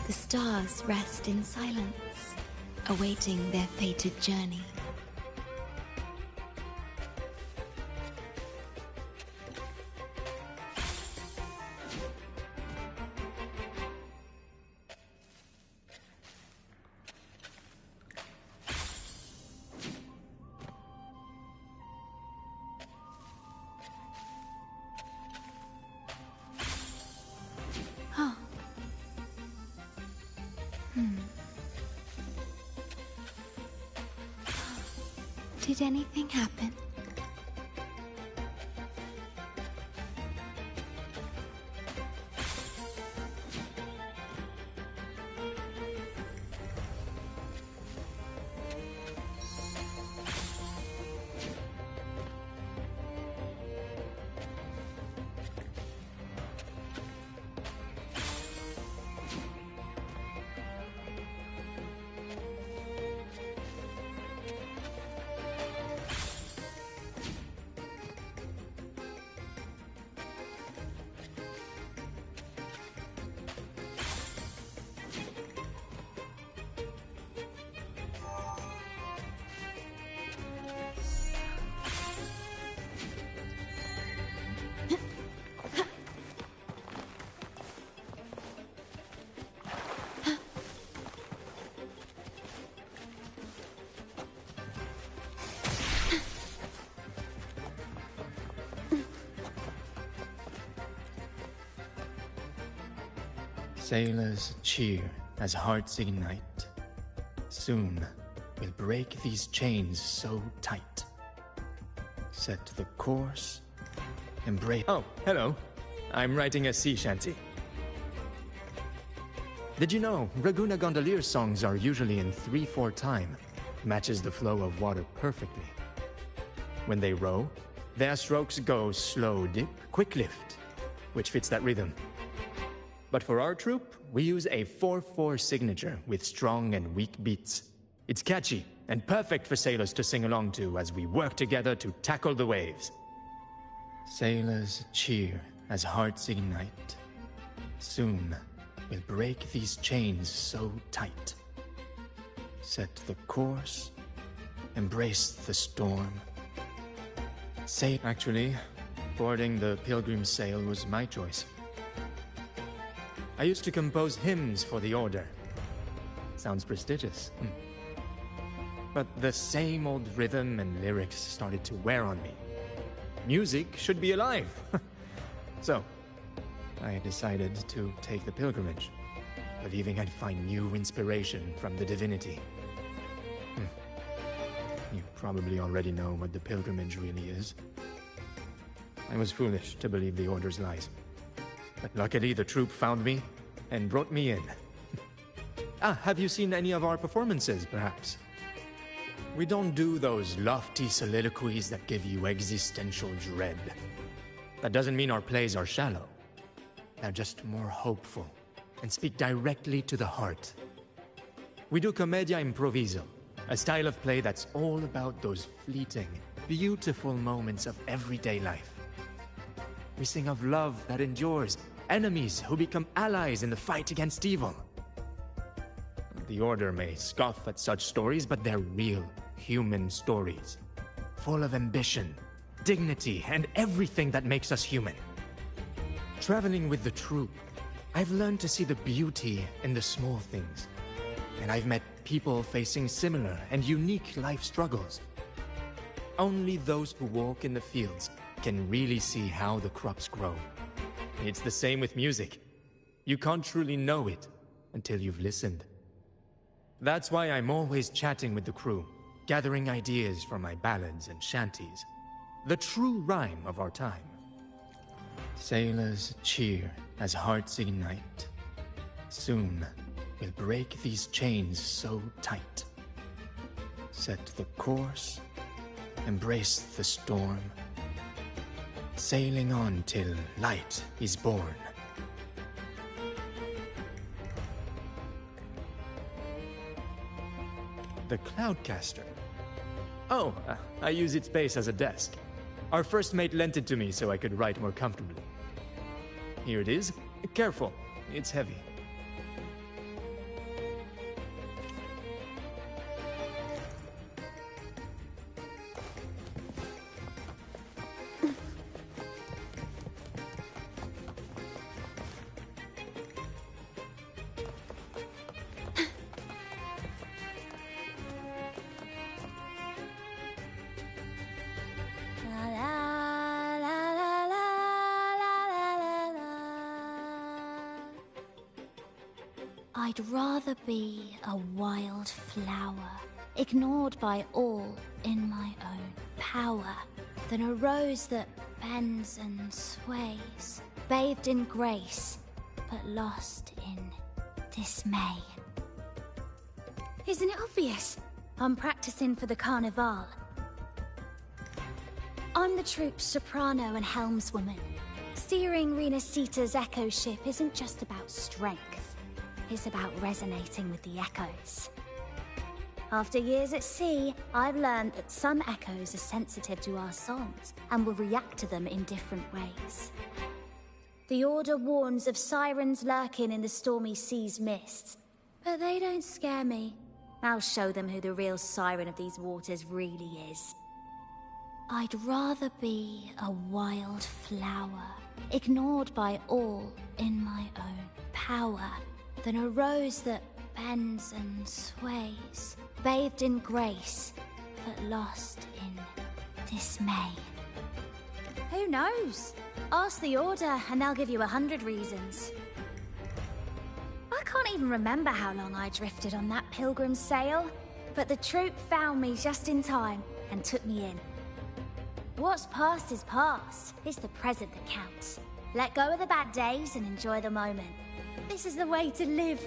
The stars rest in silence, awaiting their fated journey. Did anything happen? Sailors cheer as hearts ignite. Soon we'll break these chains so tight. Set the course, embrace. Oh, hello. I'm writing a sea shanty. Did you know Raguna Gondolier songs are usually in 3/4 time? Matches the flow of water perfectly. When they row, their strokes go slow dip, quick lift, which fits that rhythm. But for our troop, we use a 4/4 signature with strong and weak beats. It's catchy and perfect for sailors to sing along to as we work together to tackle the waves. Sailors cheer as hearts ignite. Soon we'll break these chains so tight. Set the course, embrace the storm. Actually, boarding the Pilgrim's Sail was my choice. I used to compose hymns for the Order. Sounds prestigious. But the same old rhythm and lyrics started to wear on me. Music should be alive. So, I decided to take the pilgrimage, believing I'd find new inspiration from the Divinity. You probably already know what the pilgrimage really is. I was foolish to believe the Order's lies. But luckily the troop found me and brought me in. Have you seen any of our performances, perhaps? We don't do those lofty soliloquies that give you existential dread. That doesn't mean our plays are shallow. They're just more hopeful and speak directly to the heart. We do commedia improviso, a style of play that's all about those fleeting, beautiful moments of everyday life. We sing of love that endures, enemies who become allies in the fight against evil. The Order may scoff at such stories, but they're real, human stories, full of ambition, dignity, and everything that makes us human. Traveling with the troop, I've learned to see the beauty in the small things, and I've met people facing similar and unique life struggles. Only those who walk in the fields can really see how the crops grow. It's the same with music. You can't truly know it until you've listened. That's why I'm always chatting with the crew, gathering ideas for my ballads and shanties. The true rhyme of our time. Sailors cheer as hearts ignite. Soon we'll break these chains so tight. Set the course, embrace the storm, sailing on till light is born. The Cloudcaster. Oh, I use its base as a desk. Our first mate lent it to me so I could write more comfortably. Here it is. Careful, it's heavy. I'd rather be a wild flower, ignored by all in my own power, than a rose that bends and sways, bathed in grace, but lost in dismay. Isn't it obvious? I'm practicing for the carnival. I'm the troupe's soprano and helmswoman. Steering Rena Sita's echo ship isn't just about strength. It's about resonating with the echoes. After years at sea, I've learned that some echoes are sensitive to our songs and will react to them in different ways. The Order warns of sirens lurking in the stormy sea's mists, but they don't scare me. I'll show them who the real siren of these waters really is. I'd rather be a wild flower, ignored by all in my own power, than a rose that bends and sways, bathed in grace, but lost in dismay. Who knows? Ask the Order and they'll give you 100 reasons. I can't even remember how long I drifted on that pilgrim's sail, but the troupe found me just in time and took me in. What's past is past. It's the present that counts. Let go of the bad days and enjoy the moment. This is the way to live,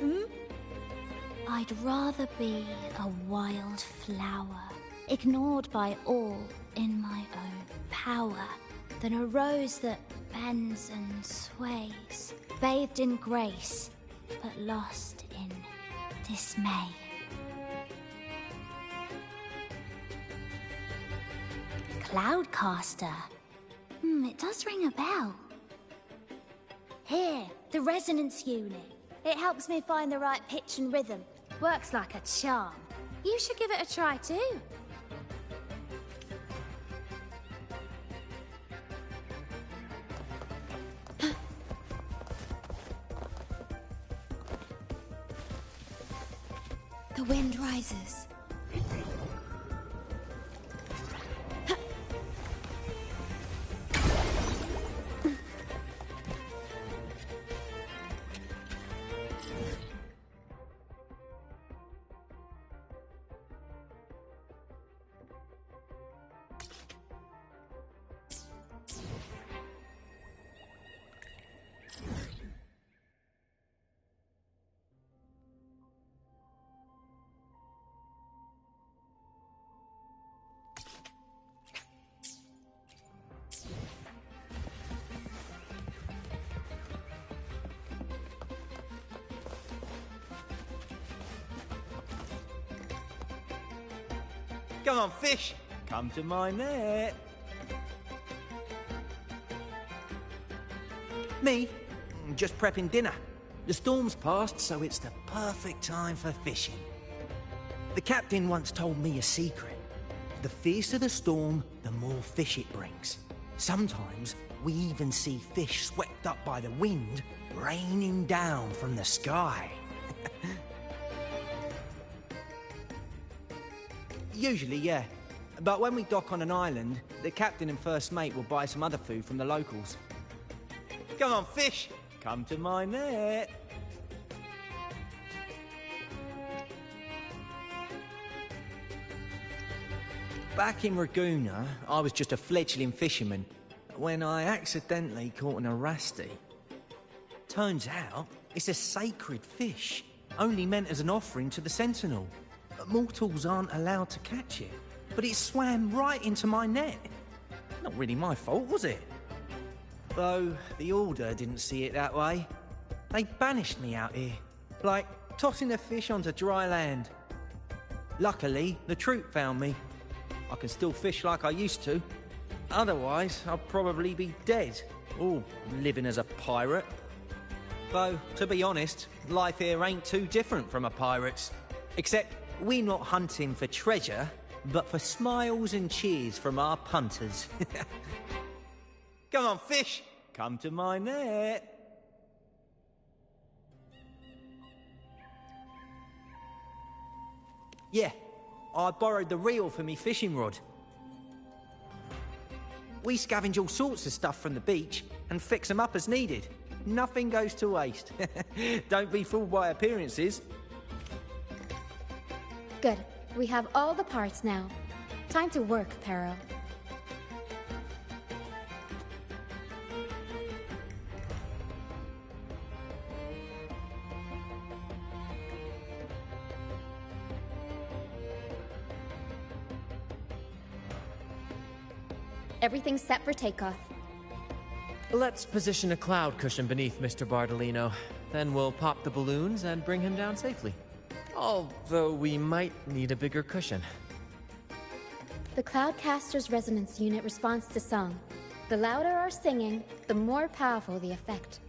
I'd rather be a wild flower, ignored by all in my own power, than a rose that bends and sways, bathed in grace, but lost in dismay. Cloudcaster. It does ring a bell. Here, the resonance unit. It helps me find the right pitch and rhythm. Works like a charm. You should give it a try too. The wind rises. Come on, fish. Come to my net. Me? Just prepping dinner. The storm's passed, so it's the perfect time for fishing. The captain once told me a secret. The fiercer the storm, the more fish it brings. Sometimes we even see fish swept up by the wind, raining down from the sky. Usually, yeah. But when we dock on an island, the captain and first mate will buy some other food from the locals. Come on, fish. Come to my net. Back in Raguna, I was just a fledgling fisherman when I accidentally caught an arasti. Turns out, it's a sacred fish, only meant as an offering to the Sentinel. Mortals aren't allowed to catch it, but it swam right into my net. Not really my fault, was it? Though the Order didn't see it that way. They banished me out here, like tossing a fish onto dry land. Luckily, the troop found me. I can still fish like I used to. Otherwise, I'd probably be dead, or living as a pirate. Though, to be honest, life here ain't too different from a pirate's. Except, we're not hunting for treasure, but for smiles and cheers from our punters. Come on, fish! Come to my net! Yeah, I borrowed the reel for me fishing rod. We scavenge all sorts of stuff from the beach and fix them up as needed. Nothing goes to waste. Don't be fooled by appearances. Good. We have all the parts now. Time to work, Pero. Everything's set for takeoff. Let's position a cloud cushion beneath Mr. Bardolino. Then we'll pop the balloons and bring him down safely. Although we might need a bigger cushion. The Cloudcaster's resonance unit responds to song. The louder our singing, the more powerful the effect.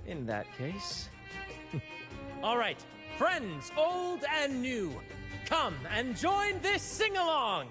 In that case... All right, friends old and new, come and join this sing-along!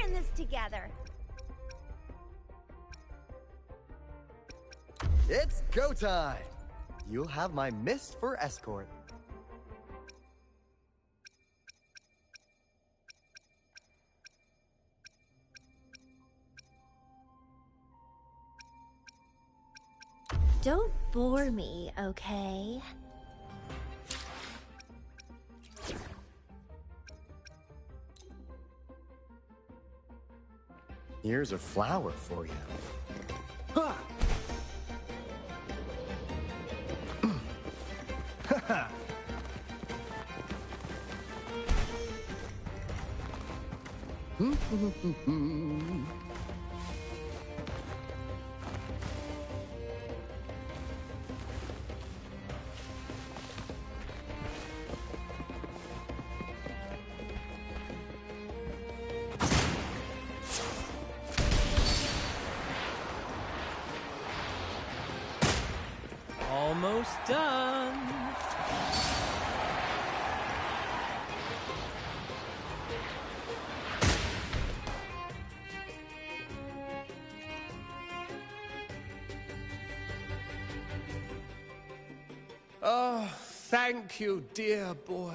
In this together. It's go time! You'll have my mist for escort. Don't bore me, okay? Here's a flower for you. Ha! Almost done. Oh, thank you, dear boy.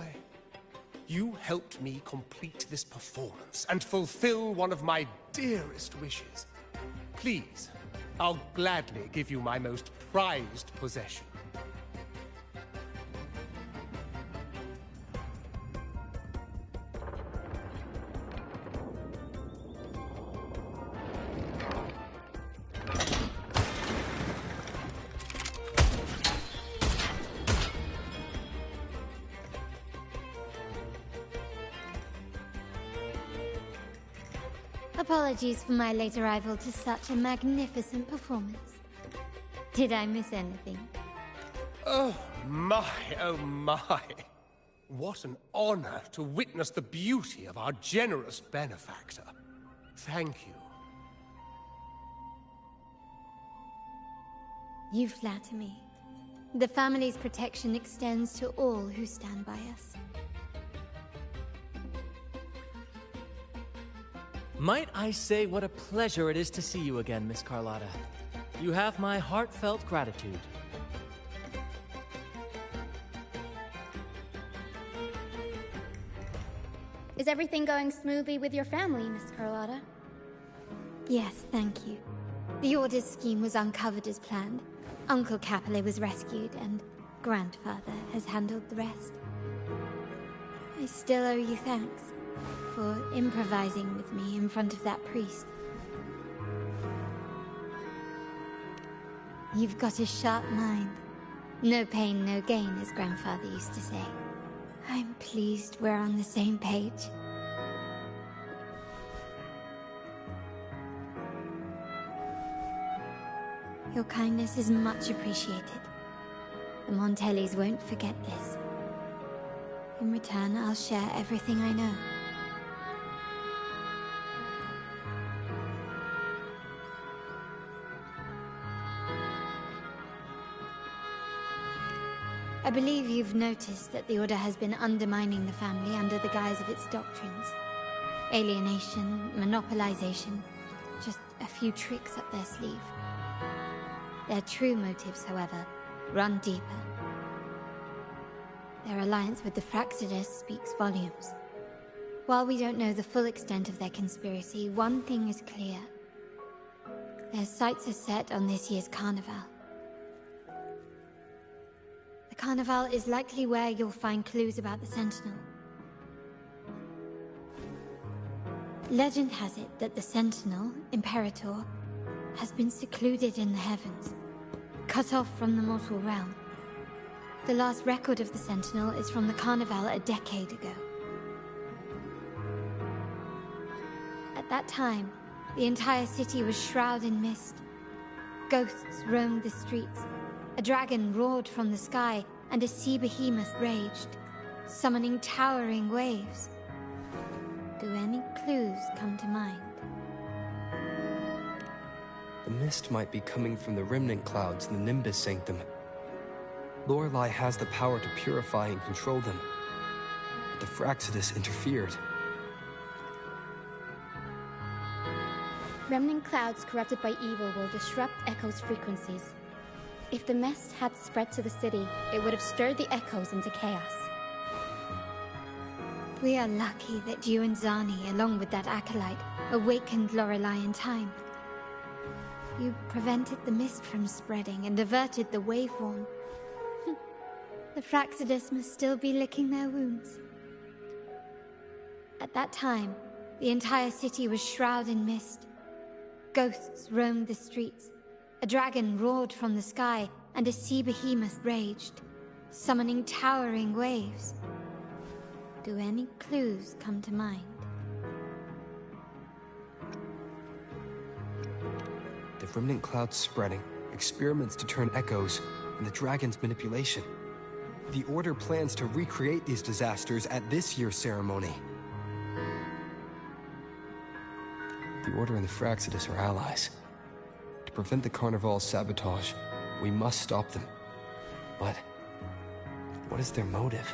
You helped me complete this performance and fulfill one of my dearest wishes. Please, I'll gladly give you my most prized possession. Apologies for my late arrival to such a magnificent performance. Did I miss anything? Oh my, oh my. What an honor to witness the beauty of our generous benefactor. Thank you. You flatter me. The family's protection extends to all who stand by us. Might I say what a pleasure it is to see you again, Miss Carlotta. You have my heartfelt gratitude. Is everything going smoothly with your family, Miss Carlotta? Yes, thank you. The Order's scheme was uncovered as planned. Uncle Capulet was rescued, and Grandfather has handled the rest. I still owe you thanks for improvising with me in front of that priest. You've got a sharp mind. No pain, no gain, as Grandfather used to say. I'm pleased we're on the same page. Your kindness is much appreciated. The Montellis won't forget this. In return, I'll share everything I know. I believe you've noticed that the Order has been undermining the family under the guise of its doctrines. Alienation, monopolization, just a few tricks up their sleeve. Their true motives, however, run deeper. Their alliance with the Fractidus speaks volumes. While we don't know the full extent of their conspiracy, one thing is clear. Their sights are set on this year's carnival. The carnival is likely where you'll find clues about the Sentinel. Legend has it that the Sentinel, Imperator, has been secluded in the heavens, cut off from the mortal realm. The last record of the Sentinel is from the carnival a decade ago. At that time, the entire city was shrouded in mist. Ghosts roamed the streets. A dragon roared from the sky, and a sea behemoth raged, summoning towering waves. Do any clues come to mind? The mist might be coming from the remnant clouds in the Nimbus Sanctum. Lorelei has the power to purify and control them, but the Fractidus interfered. Remnant clouds corrupted by evil will disrupt Echo's frequencies. If the mist had spread to the city, it would have stirred the Echoes into chaos. We are lucky that you and Zani, along with that acolyte, awakened Lorelei in time. You prevented the mist from spreading and averted the waveform. The Fraxidus must still be licking their wounds. At that time, the entire city was shrouded in mist. Ghosts roamed the streets. A dragon roared from the sky, and a sea behemoth raged, summoning towering waves. Do any clues come to mind? The remnant clouds spreading, experiments to turn echoes, and the dragon's manipulation. The Order plans to recreate these disasters at this year's ceremony. The Order and the Fraxidus are allies. To prevent the Carnival's sabotage, we must stop them. But what is their motive?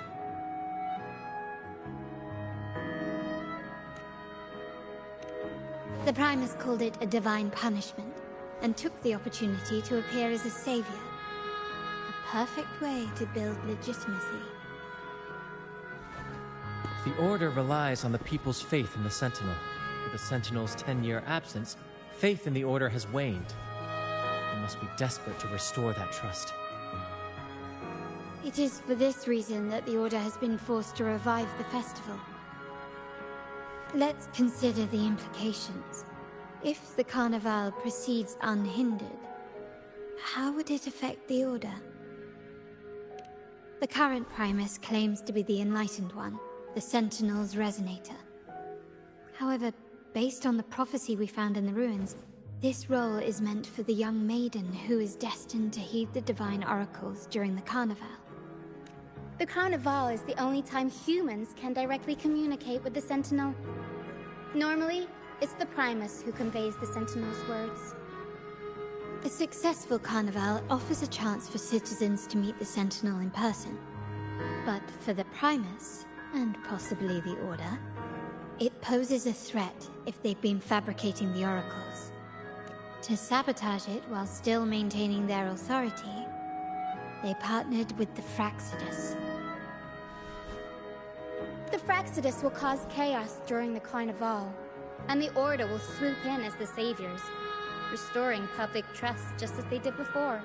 The Primus called it a divine punishment, and took the opportunity to appear as a savior. A perfect way to build legitimacy. The Order relies on the people's faith in the Sentinel. With the Sentinel's 10-year absence, faith in the Order has waned. They must be desperate to restore that trust. It is for this reason that the Order has been forced to revive the festival. Let's consider the implications. If the Carnival proceeds unhindered, how would it affect the Order? The current Primus claims to be the Enlightened One, the Sentinel's Resonator. However, based on the prophecy we found in the ruins, this role is meant for the young maiden who is destined to heed the divine oracles during the Carnival. The Carnival is the only time humans can directly communicate with the Sentinel. Normally, it's the Primus who conveys the Sentinel's words. A successful Carnival offers a chance for citizens to meet the Sentinel in person. But for the Primus, and possibly the Order, it poses a threat if they've been fabricating the oracles. To sabotage it while still maintaining their authority, they partnered with the Fraxidus. The Fraxidus will cause chaos during the Carnival, and the Order will swoop in as the saviors, restoring public trust just as they did before.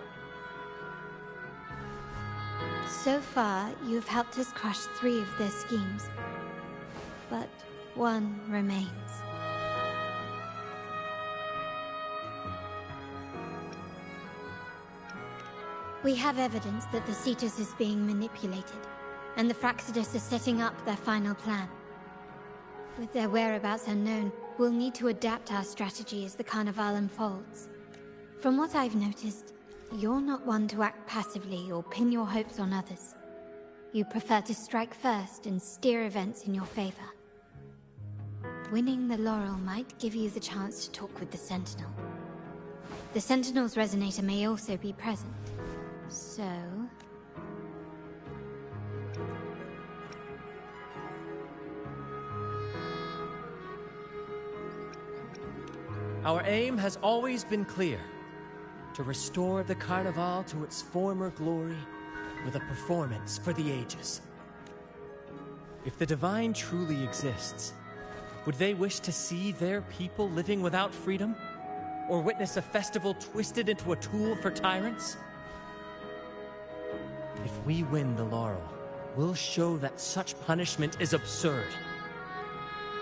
So far, you've helped us crush 3 of their schemes. But one remains. We have evidence that the Cetus is being manipulated, and the Fraxidus is setting up their final plan. With their whereabouts unknown, we'll need to adapt our strategy as the Carnival unfolds. From what I've noticed, you're not one to act passively or pin your hopes on others. You prefer to strike first and steer events in your favor. Winning the laurel might give you the chance to talk with the Sentinel. The Sentinel's Resonator may also be present. So... Our aim has always been clear: to restore the Carnival to its former glory with a performance for the ages. If the Divine truly exists, would they wish to see their people living without freedom? Or witness a festival twisted into a tool for tyrants? If we win the laurel, we'll show that such punishment is absurd.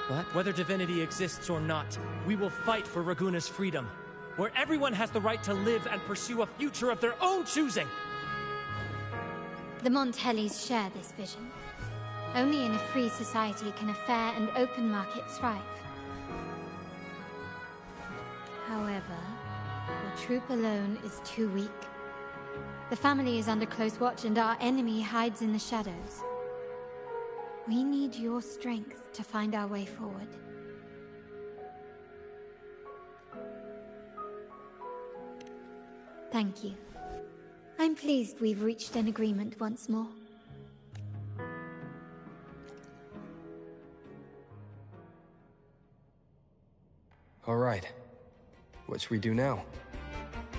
But whether Divinity exists or not, we will fight for Raguna's freedom, where everyone has the right to live and pursue a future of their own choosing. The Montellis share this vision. Only in a free society can a fair and open market thrive. However, the troop alone is too weak. The family is under close watch and our enemy hides in the shadows. We need your strength to find our way forward. Thank you. I'm pleased we've reached an agreement once more. All right. What should we do now?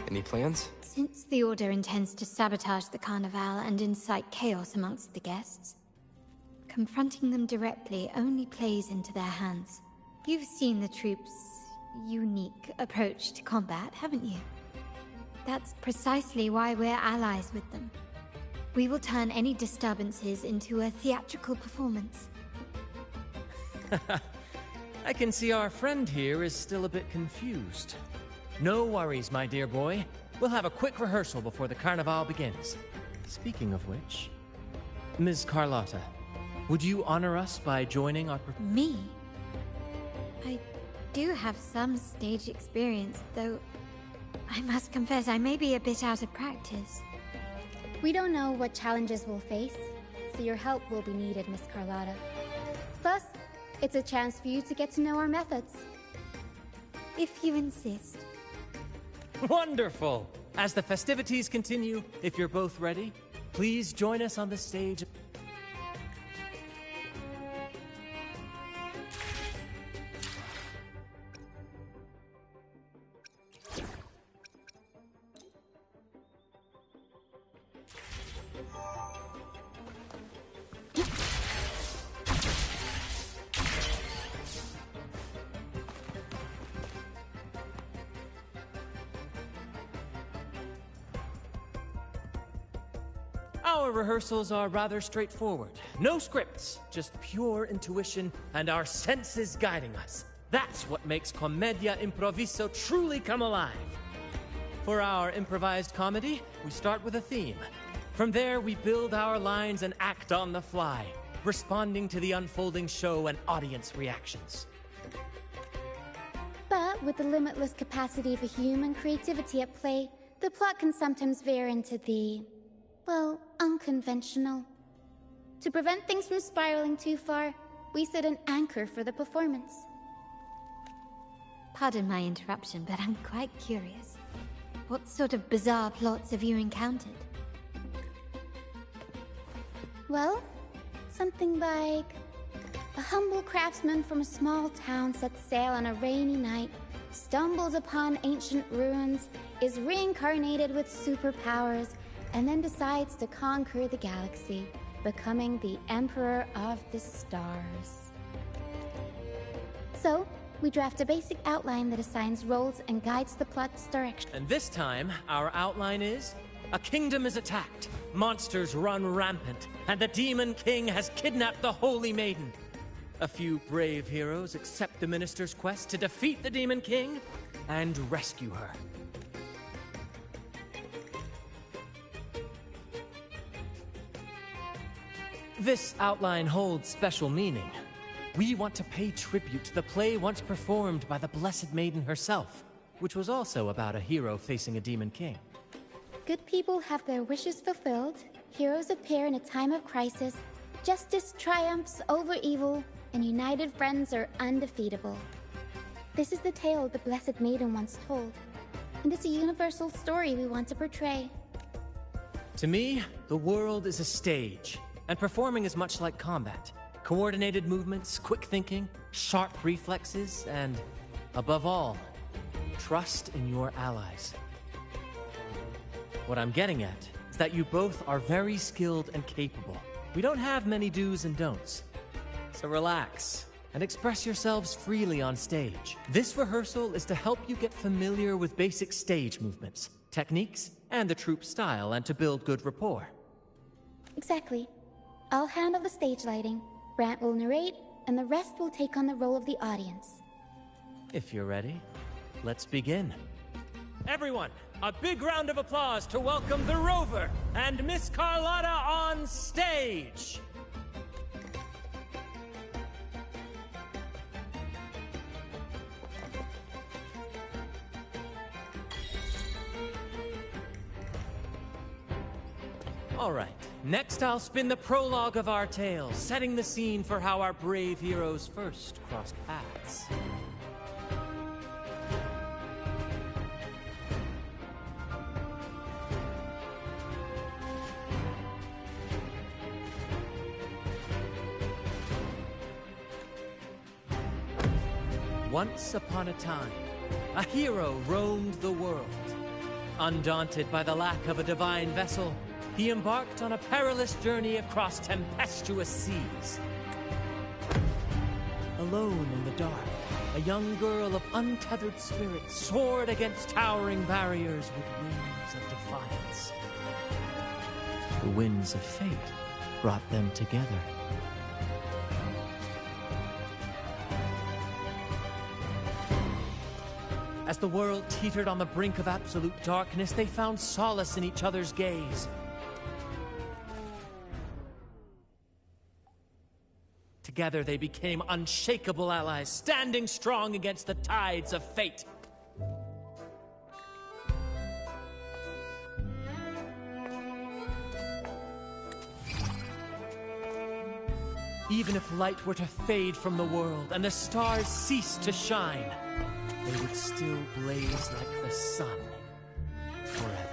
Any plans? Since the Order intends to sabotage the Carnival and incite chaos amongst the guests, confronting them directly only plays into their hands. You've seen the troops unique approach to combat, haven't you? That's precisely why we're allies with them. We will turn any disturbances into a theatrical performance. I can see our friend here is still a bit confused. No worries, my dear boy. We'll have a quick rehearsal before the Carnival begins. Speaking of which, Ms. Carlotta, would you honor us by joining our... Me? I do have some stage experience, though I must confess I may be a bit out of practice. We don't know what challenges we'll face, so your help will be needed, Miss Carlotta. Plus, it's a chance for you to get to know our methods. If you insist. Wonderful! As the festivities continue, if you're both ready, please join us on the stage. Our rehearsals are rather straightforward. No scripts, just pure intuition and our senses guiding us. That's what makes Commedia Improviso truly come alive. For our improvised comedy, we start with a theme. From there, we build our lines and act on the fly, responding to the unfolding show and audience reactions. But with the limitless capacity for human creativity at play, the plot can sometimes veer into the, well, unconventional. To prevent things from spiraling too far, we set an anchor for the performance. Pardon my interruption, but I'm quite curious. What sort of bizarre plots have you encountered? Well, something like a humble craftsman from a small town sets sail on a rainy night, stumbles upon ancient ruins, is reincarnated with superpowers, and then decides to conquer the galaxy, becoming the Emperor of the Stars. So, we draft a basic outline that assigns roles and guides the plot's direction. And this time, our outline is: a kingdom is attacked, monsters run rampant, and the Demon King has kidnapped the Holy Maiden. A few brave heroes accept the Minister's quest to defeat the Demon King and rescue her. This outline holds special meaning. We want to pay tribute to the play once performed by the Blessed Maiden herself, which was also about a hero facing a Demon King. Good people have their wishes fulfilled, heroes appear in a time of crisis, justice triumphs over evil, and united friends are undefeatable. This is the tale the Blessed Maiden once told, and it's a universal story we want to portray. To me, the world is a stage, and performing is much like combat. Coordinated movements, quick thinking, sharp reflexes, and, above all, trust in your allies. What I'm getting at is that you both are very skilled and capable. We don't have many do's and don'ts. So relax and express yourselves freely on stage. This rehearsal is to help you get familiar with basic stage movements, techniques, and the troupe style, and to build good rapport. Exactly. I'll handle the stage lighting, Brant will narrate, and the rest will take on the role of the audience. If you're ready, let's begin. Everyone, a big round of applause to welcome the Rover and Miss Carlotta on stage! All right, next I'll spin the prologue of our tale, setting the scene for how our brave heroes first crossed paths. Once upon a time, a hero roamed the world. Undaunted by the lack of a divine vessel, he embarked on a perilous journey across tempestuous seas. Alone in the dark, a young girl of untethered spirit soared against towering barriers with wings of defiance. The winds of fate brought them together. As the world teetered on the brink of absolute darkness, they found solace in each other's gaze. Together they became unshakable allies, standing strong against the tides of fate. Even if light were to fade from the world and the stars cease to shine, they would still blaze like the sun forever.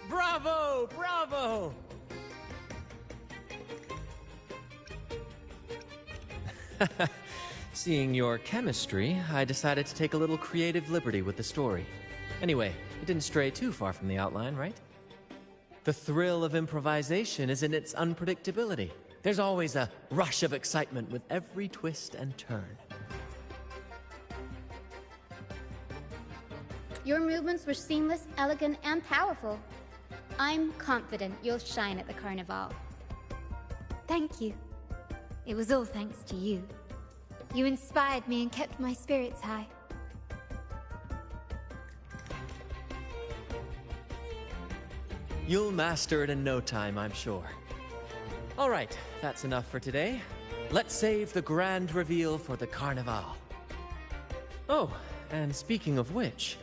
Bravo! Bravo! Seeing your chemistry, I decided to take a little creative liberty with the story. Anyway, it didn't stray too far from the outline, right? The thrill of improvisation is in its unpredictability. There's always a rush of excitement with every twist and turn. Your movements were seamless, elegant, and powerful. I'm confident you'll shine at the Carnival. Thank you. It was all thanks to you. You inspired me and kept my spirits high. You'll master it in no time, I'm sure. All right, that's enough for today. Let's save the grand reveal for the Carnival. Oh, and speaking of which,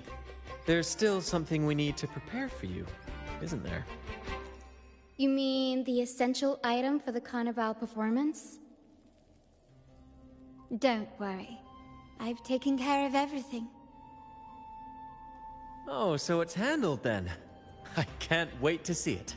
there's still something we need to prepare for you, isn't there? You mean the essential item for the Carnival performance? Don't worry. I've taken care of everything. Oh, so it's handled then. I can't wait to see it.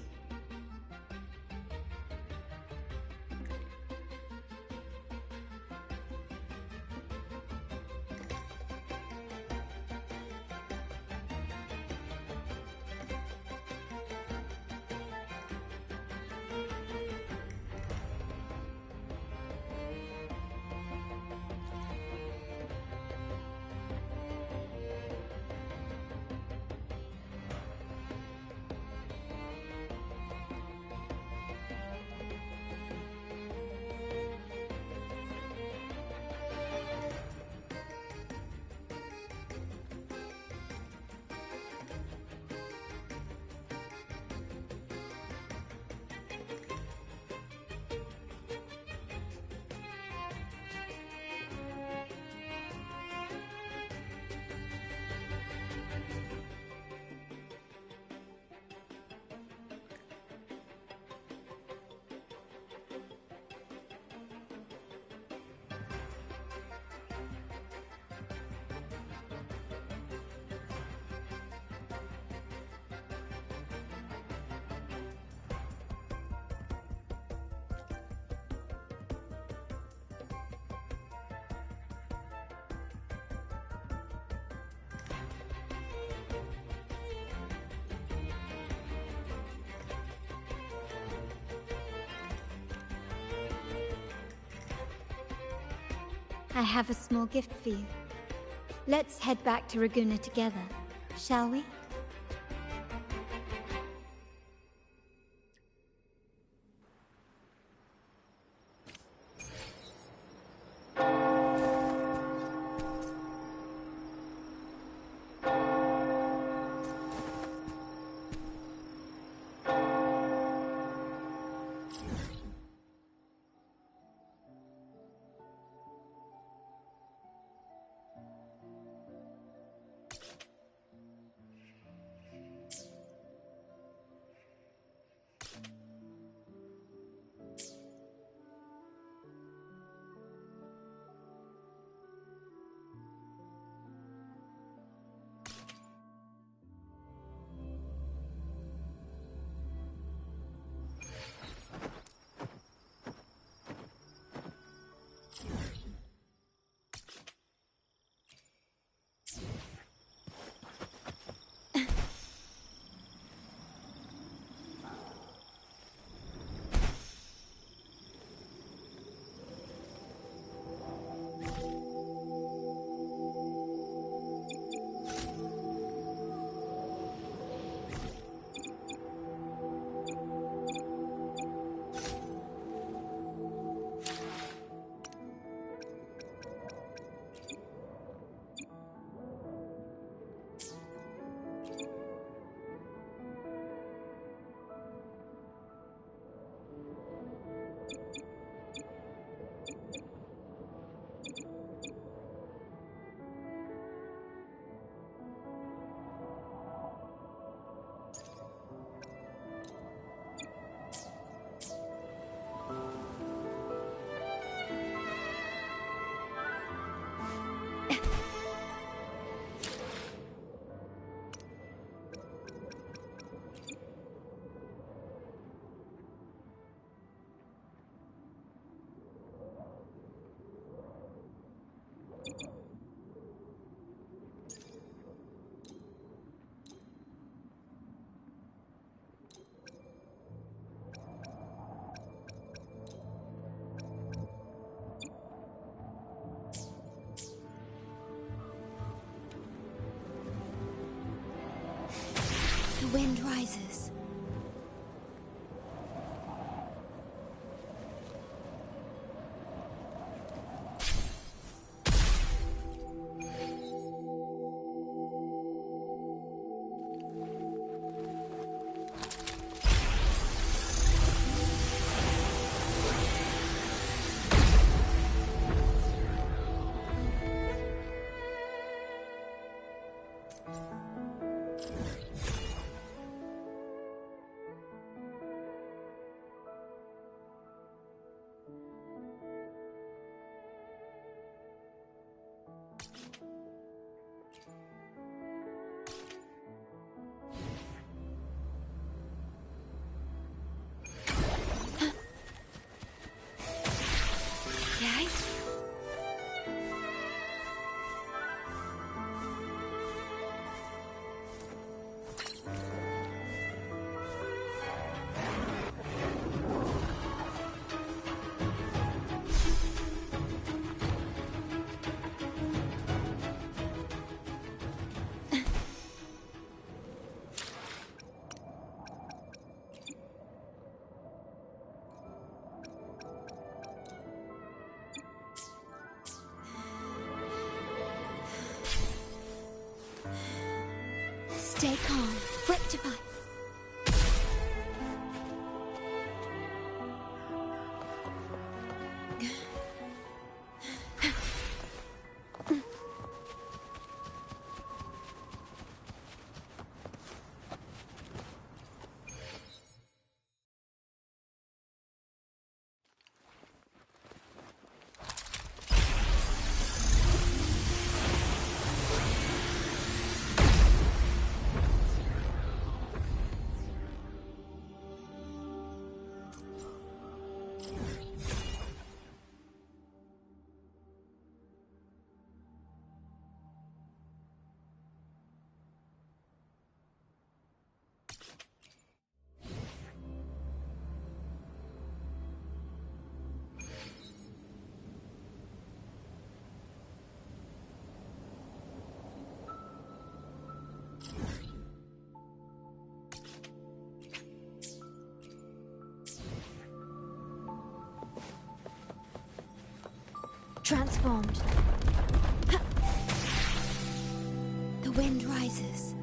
I have a small gift for you. Let's head back to Raguna together, shall we? The wind rises. Stay calm. Rectify. Transformed. The wind rises.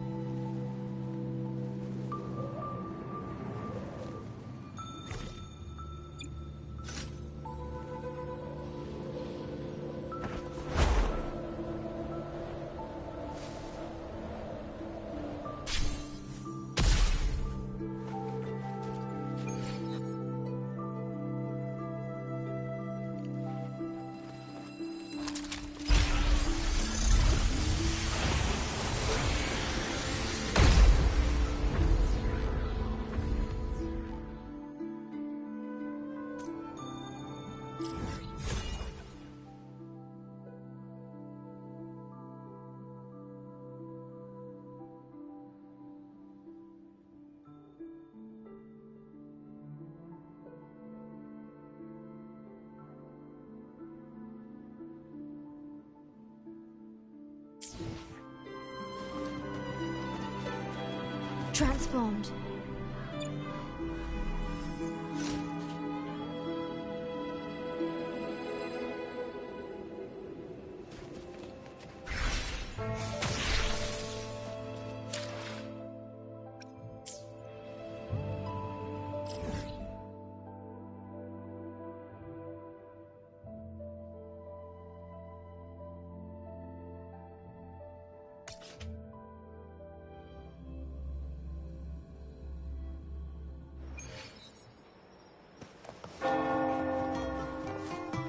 Transformed.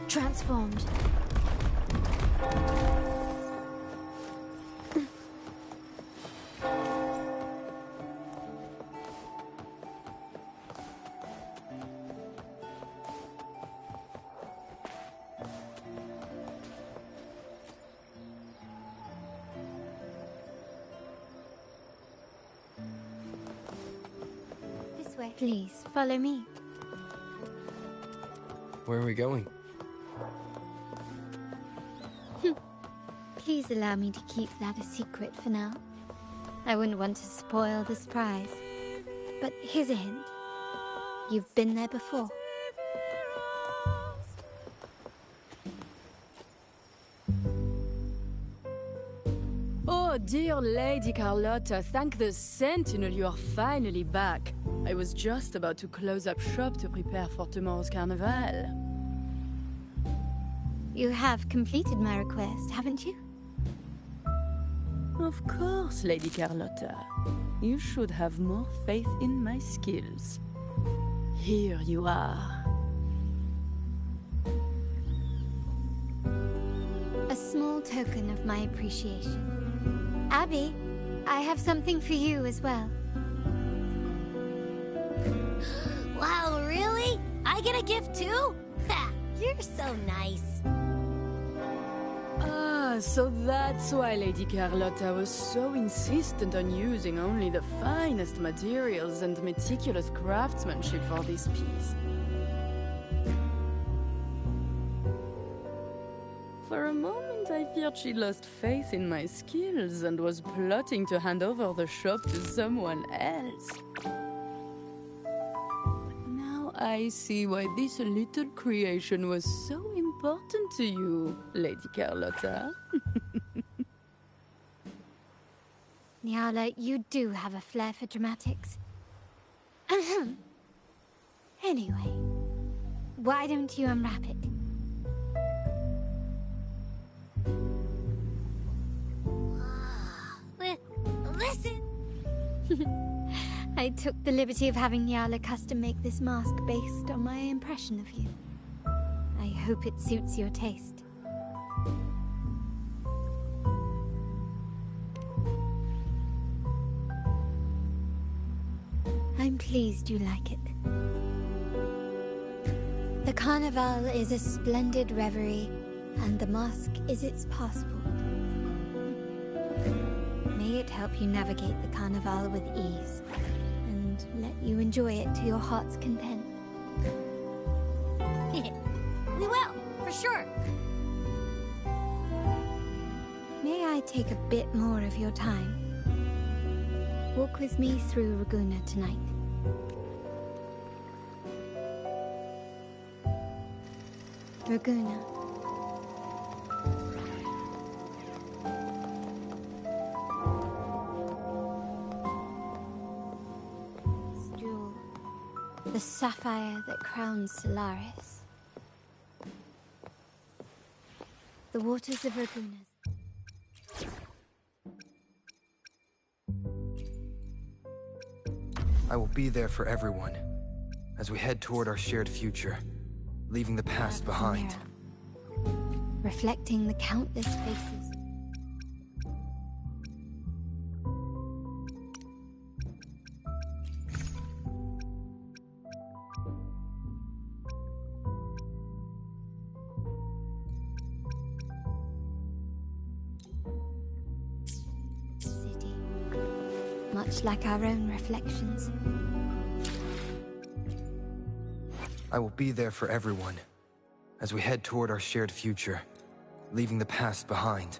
Transformed. This way. Please, follow me. Where are we going? Please allow me to keep that a secret for now. I wouldn't want to spoil the surprise. But here's a hint. You've been there before. Oh, dear Lady Carlotta, thank the Sentinel you are finally back. I was just about to close up shop to prepare for tomorrow's carnival. You have completed my request, haven't you? Of course, Lady Carlotta. You should have more faith in my skills. Here you are. A small token of my appreciation. Abby, I have something for you as well. Wow, really? I get a gift too? Ha! You're so nice. Ah, so that's why Lady Carlotta was so insistent on using only the finest materials and meticulous craftsmanship for this piece. For a moment, I feared she lost faith in my skills and was plotting to hand over the shop to someone else. But now I see why this little creation was so important to you, Lady Carlotta. Nyala, you do have a flair for dramatics. Ahem. Anyway, why don't you unwrap it? Listen! I took the liberty of having Nyala custom make this mask based on my impression of you. I hope it suits your taste. I'm pleased you like it. The Carnival is a splendid reverie, and the mask is its passport. May it help you navigate the Carnival with ease, and let you enjoy it to your heart's content. We will, for sure. May I take a bit more of your time? Walk with me through Raguna tonight. Raguna. This jewel, the sapphire that crowns Solaris. The waters of Raguna. I will be there for everyone as we head toward our shared future, leaving the past behind. Reflecting the countless faces. City, much like our own reflections. I will be there for everyone as we head toward our shared future, leaving the past behind.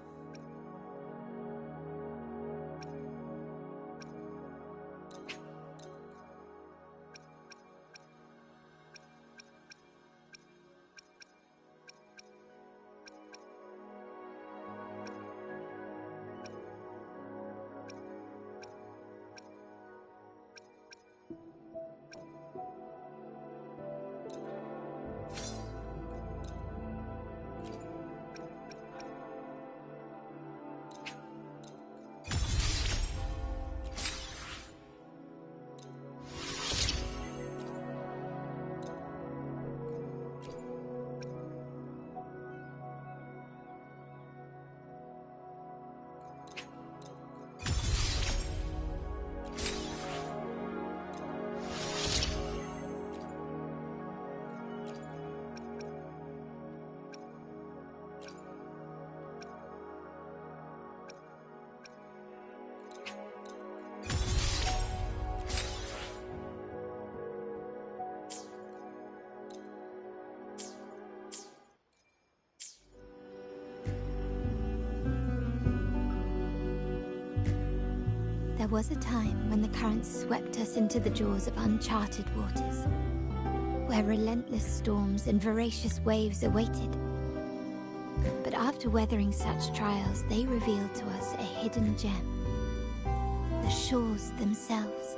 There was a time when the currents swept us into the jaws of uncharted waters, where relentless storms and voracious waves awaited. But after weathering such trials, they revealed to us a hidden gem: the shores themselves.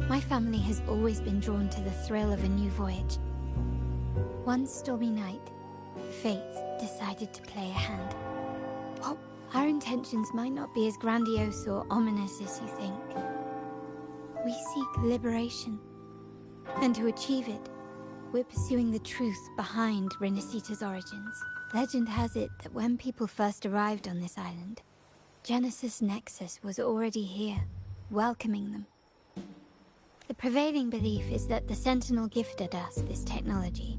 My family has always been drawn to the thrill of a new voyage. One stormy night, fate decided to play a hand. Well, our intentions might not be as grandiose or ominous as you think. We seek liberation, and to achieve it, we're pursuing the truth behind Renacita's origins. Legend has it that when people first arrived on this island, Genesis Nexus was already here, welcoming them. The prevailing belief is that the Sentinel gifted us this technology,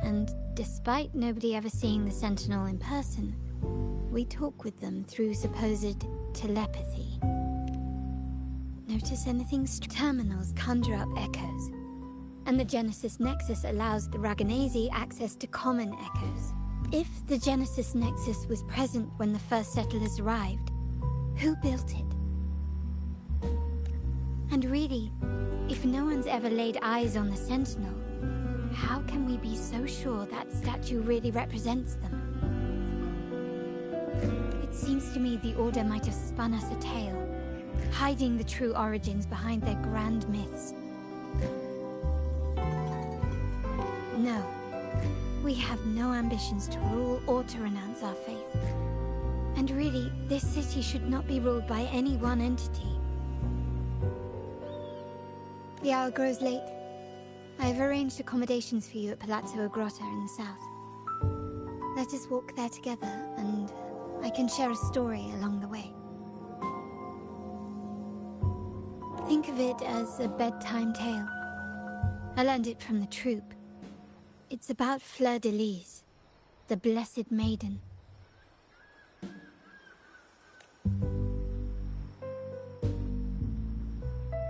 and despite nobody ever seeing the Sentinel in person, we talk with them through supposed telepathy. Notice anything? Terminals conjure up echoes, and the Genesis Nexus allows the Raganazi access to common echoes. If the Genesis Nexus was present when the first settlers arrived, who built it? And really, if no one's ever laid eyes on the Sentinel, how can we be so sure that statue really represents them? It seems to me the Order might have spun us a tale, hiding the true origins behind their grand myths. No, we have no ambitions to rule or to renounce our faith. And really, this city should not be ruled by any one entity. The hour grows late. I have arranged accommodations for you at Palazzo Grotta in the south. Let us walk there together, and I can share a story along the way. Think of it as a bedtime tale. I learned it from the troupe. It's about Fleur de Lis, the Blessed Maiden.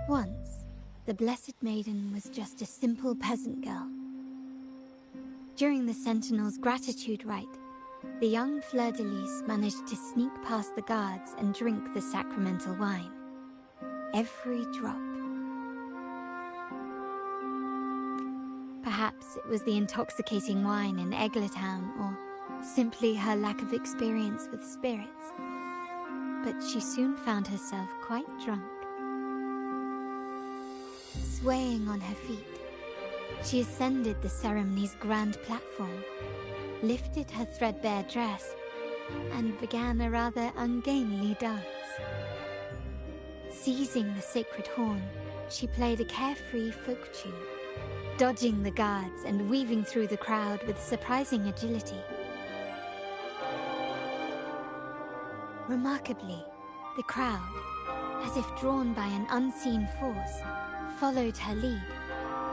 Once, the Blessed Maiden was just a simple peasant girl. During the Sentinel's gratitude rite, the young Fleur de Lis managed to sneak past the guards and drink the sacramental wine. Every drop. Perhaps it was the intoxicating wine in Eglatown, or simply her lack of experience with spirits. But she soon found herself quite drunk. Swaying on her feet, she ascended the ceremony's grand platform, lifted her threadbare dress, and began a rather ungainly dance. Seizing the sacred horn, she played a carefree folk tune, dodging the guards and weaving through the crowd with surprising agility. Remarkably, the crowd, as if drawn by an unseen force, followed her lead,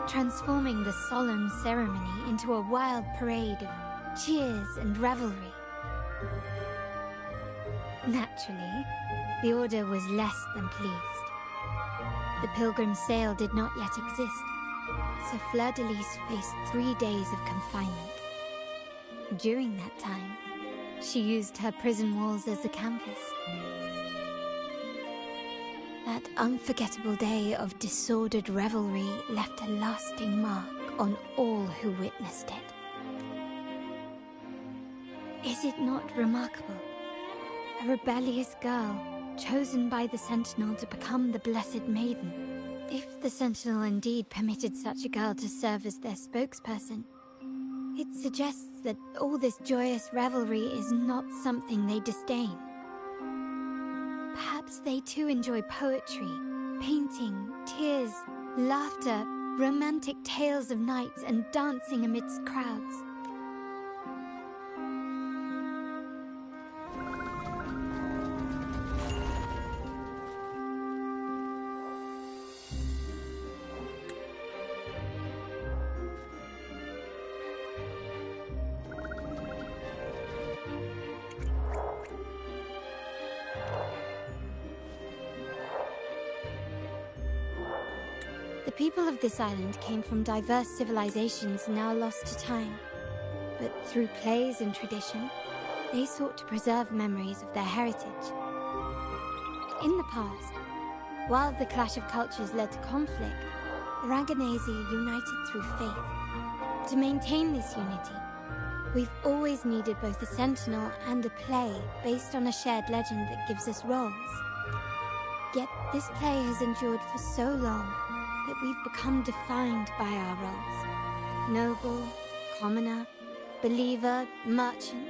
transforming the solemn ceremony into a wild parade of cheers and revelry. Naturally, the Order was less than pleased. The pilgrim sale did not yet exist, so Fleur de Lis faced 3 days of confinement. During that time, she used her prison walls as a canvas. That unforgettable day of disordered revelry left a lasting mark on all who witnessed it. Is it not remarkable? A rebellious girl, chosen by the Sentinel to become the Blessed Maiden. If the Sentinel indeed permitted such a girl to serve as their spokesperson, it suggests that all this joyous revelry is not something they disdain. Perhaps they too enjoy poetry, painting, tears, laughter, romantic tales of nights, and dancing amidst crowds. The people of this island came from diverse civilizations now lost to time, but through plays and tradition, they sought to preserve memories of their heritage. in the past, while the clash of cultures led to conflict, the Raganazi are united through faith. To maintain this unity, we've always needed both a sentinel and a play based on a shared legend that gives us roles. Yet this play has endured for so long that we've become defined by our roles. Noble, commoner, believer, merchant.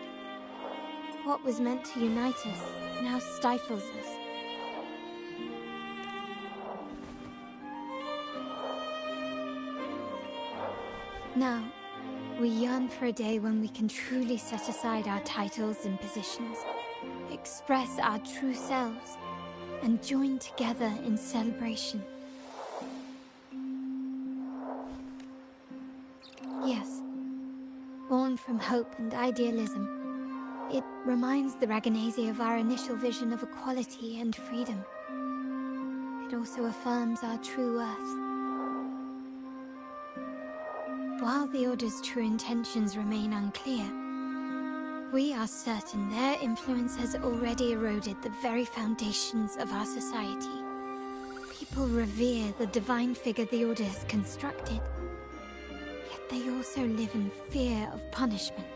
What was meant to unite us now stifles us. Now, we yearn for a day when we can truly set aside our titles and positions, express our true selves, and join together in celebration. Yes, born from hope and idealism, it reminds the Raganazi of our initial vision of equality and freedom. It also affirms our true worth. While the Order's true intentions remain unclear, we are certain their influence has already eroded the very foundations of our society. People revere the divine figure the Order has constructed, yet they also live in fear of punishment.